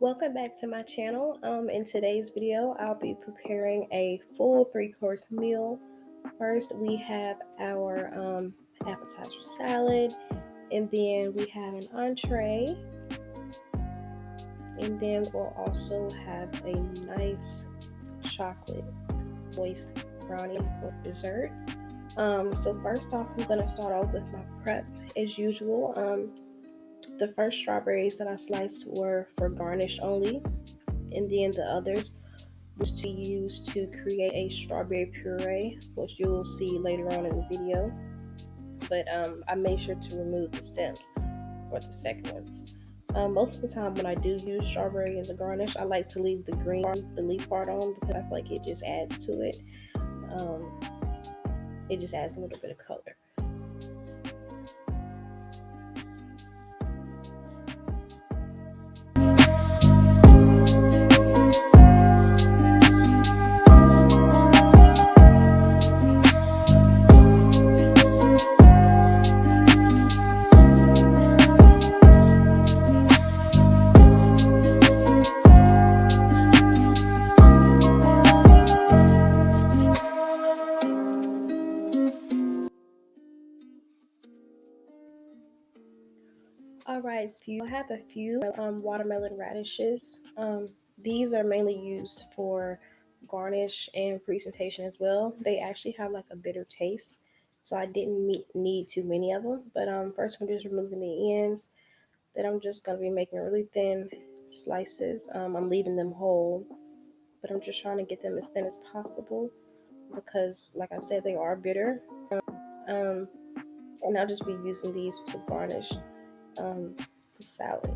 Welcome back to my channel. In today's video, I'll be preparing a full three-course meal. First, we have our appetizer salad, and then we have an entree, and then we'll also have a nice chocolate moist brownie for dessert. So first off, I'm going to start off with my prep as usual. The first strawberries that I sliced were for garnish only, and then the others was to use to create a strawberry puree, which you will see later on in the video. But I made sure to remove the stems for the second ones. Most of the time when I do use strawberry as a garnish, I like to leave the green, the leaf part on, because I feel like it just adds to it. It just adds a little bit of color. Alright, so I have a few watermelon radishes. These are mainly used for garnish and presentation as well. They actually have like a bitter taste, so I didn't need too many of them. But first I'm just removing the ends. Then I'm just going to be making really thin slices. I'm leaving them whole, but I'm just trying to get them as thin as possible because, like I said, they are bitter. And I'll just be using these to garnish the salad.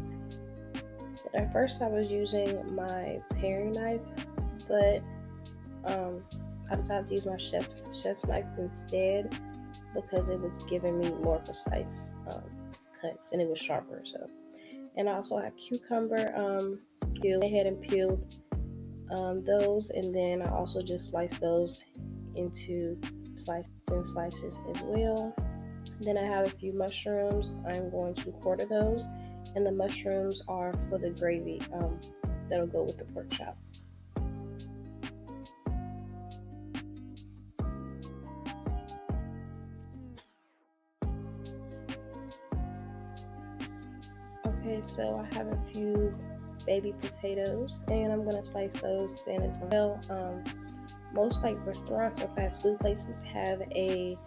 At first I was using my paring knife, but I decided to use my chef's knife instead because it was giving me more precise cuts and it was sharper. So, and I also have cucumber. Went ahead and peeled those, and then I also just sliced those into slices as well. Then I have a few mushrooms. I'm going to quarter those, and the mushrooms are for the gravy that'll go with the pork chop. Okay, so I have a few baby potatoes, and I'm gonna slice those thin as well. Most like restaurants or fast food places have a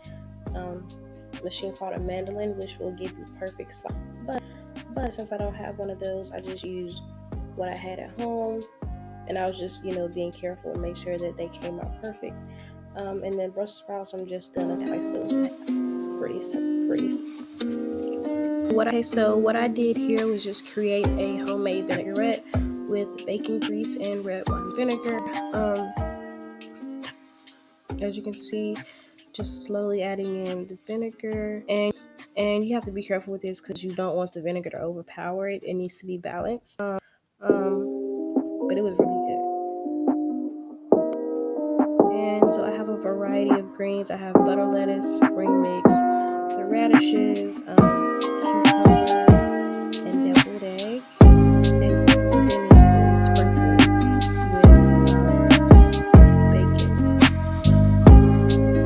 machine called a mandolin, which will give you perfect slice. But since I don't have one of those, I just used what I had at home, and I was just being careful and make sure that they came out perfect. And then Brussels sprouts, I'm just gonna slice those pretty simple. So what I did here was just create a homemade vinaigrette with bacon grease and red wine vinegar. As you can see, just slowly adding in the vinegar, and you have to be careful with this because you don't want the vinegar to overpower it. It needs to be balanced. But it was really good. And so I have a variety of greens. I have butter lettuce, spring mix, the radishes, cucumber, and deviled egg. And then it's sprinkled with bacon.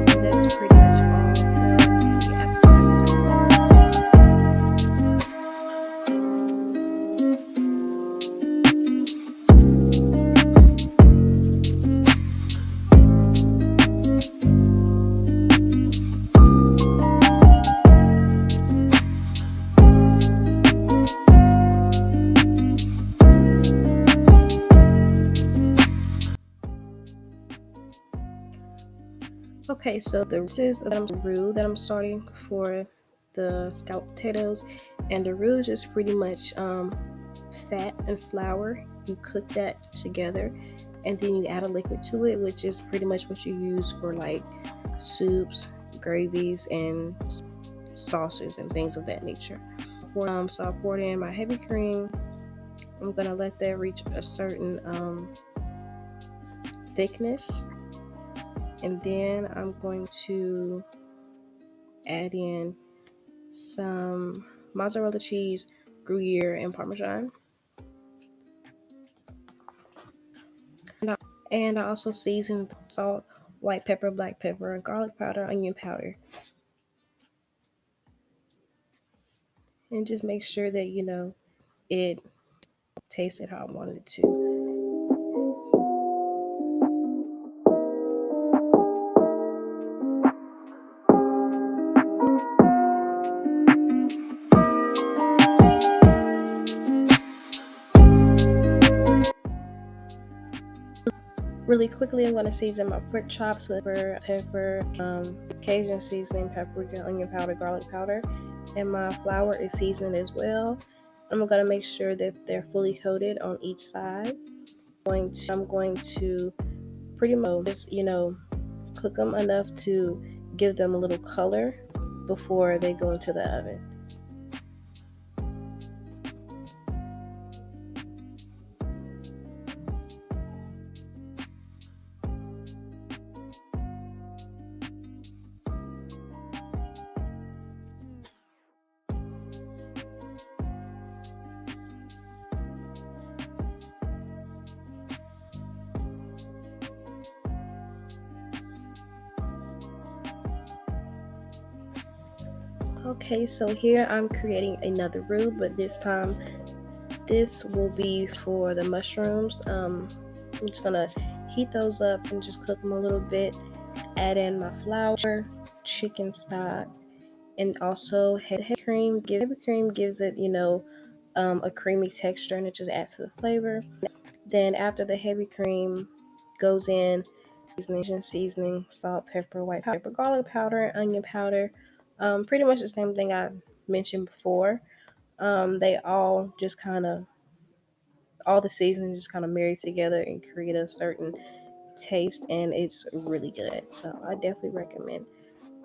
And that's pretty much all for the appetizer. Okay, so this is the roux that I'm starting for the scalloped potatoes, and the roux is just pretty much fat and flour. You cook that together, and then you add a liquid to it, which is pretty much what you use for like soups, gravies, and sauces and things of that nature. So I poured in my heavy cream. I'm gonna let that reach a certain thickness. And then I'm going to add in some mozzarella cheese, Gruyere, and Parmesan. And I also season with salt, white pepper, black pepper, garlic powder, onion powder. And just make sure that, it tasted how I wanted it to. Really quickly, I'm going to season my pork chops with pepper, Cajun seasoning, paprika, onion powder, garlic powder, and my flour is seasoned as well. I'm going to make sure that they're fully coated on each side. I'm going to pretty much just, cook them enough to give them a little color before they go into the oven. Okay, so here I'm creating another roux, but this time this will be for the mushrooms. I'm just gonna heat those up and just cook them a little bit. Add in my flour, chicken stock, and also heavy cream. Heavy cream gives it, a creamy texture, and it just adds to the flavor. Then after the heavy cream goes in, seasoning, salt, pepper, white pepper, garlic powder, onion powder. Pretty much the same thing I mentioned before. They all just kind of all the seasonings just kind of marry together and create a certain taste, and it's really good. So I definitely recommend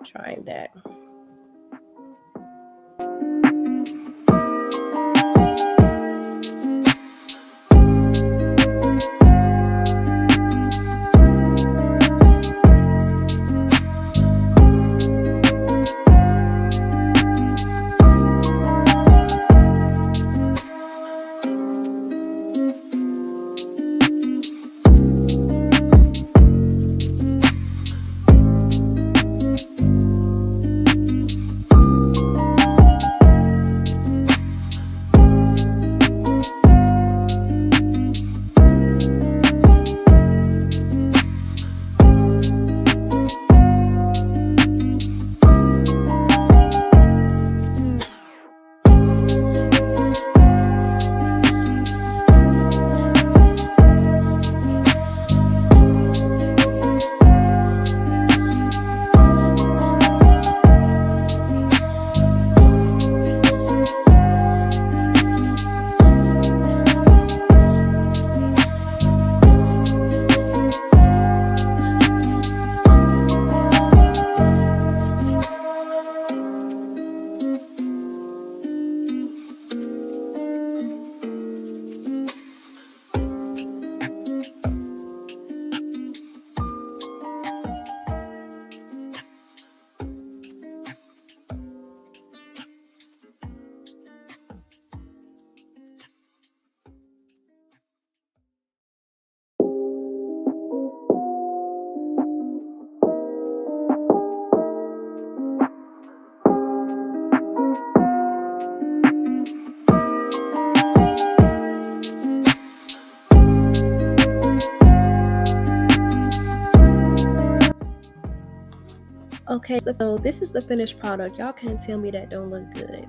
trying that. Okay, so this is the finished product. Y'all can't tell me that don't look good.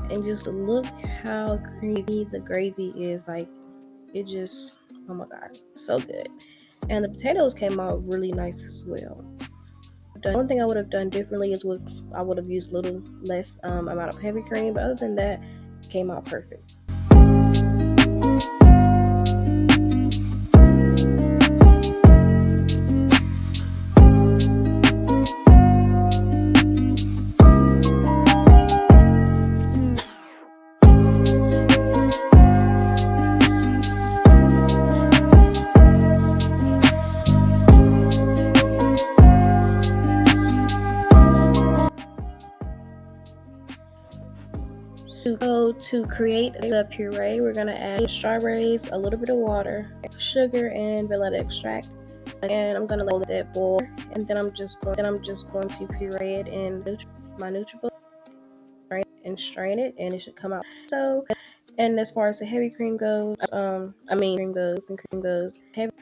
And just look how creamy the gravy is. Like, it just, oh my god, so good. And the potatoes came out really nice as well. The only thing I would have done differently is I would have used a little less amount of heavy cream, but other than that, it came out perfect. So to create the puree, we're gonna add strawberries, a little bit of water, sugar, and vanilla extract. And I'm gonna let that boil, and then I'm just going to puree it in my NutriBullet and strain it, and it should come out. So, and as far as the heavy cream goes, whipping cream goes,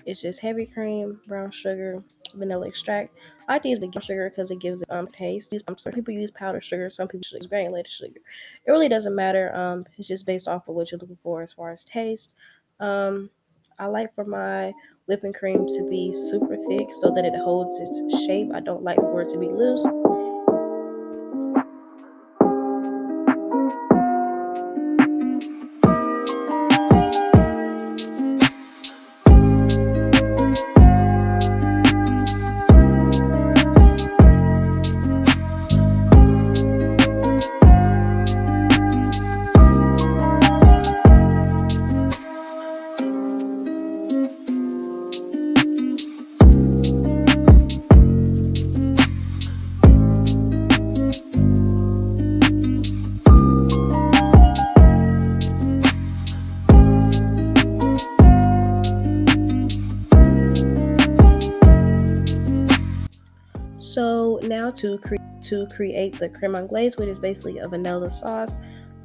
it's just heavy cream, brown sugar, vanilla extract. I like to use the sugar because it gives it taste. Some people use powdered sugar, some people use granulated sugar. It really doesn't matter. It's just based off of what you're looking for as far as taste. Um, I like for my whipping cream to be super thick so that it holds its shape. I don't like for it to be loose. So now to create the creme anglaise, which is basically a vanilla sauce,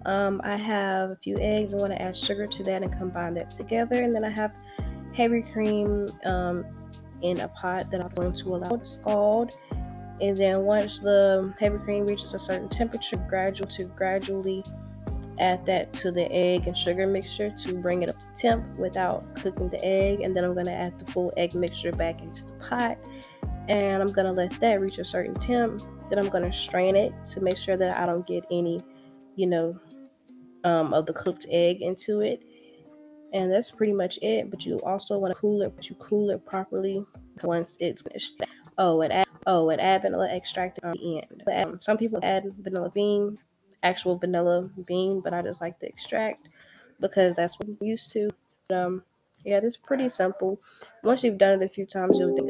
I have a few eggs. I want to add sugar to that and combine that together. And then I have heavy cream in a pot that I'm going to allow to scald. And then once the heavy cream reaches a certain temperature, gradually add that to the egg and sugar mixture to bring it up to temp without cooking the egg. And then I'm going to add the full egg mixture back into the pot, and I'm gonna let that reach a certain temp. Then I'm gonna strain it to make sure that I don't get any, you know, of the cooked egg into it. And that's pretty much it. But you also want to cool it properly once it's finished. And add vanilla extract at the end. Some people add vanilla bean, actual vanilla bean, but I just like the extract because that's what I'm used to. Um, yeah, it's pretty simple. Once you've done it a few times, you'll get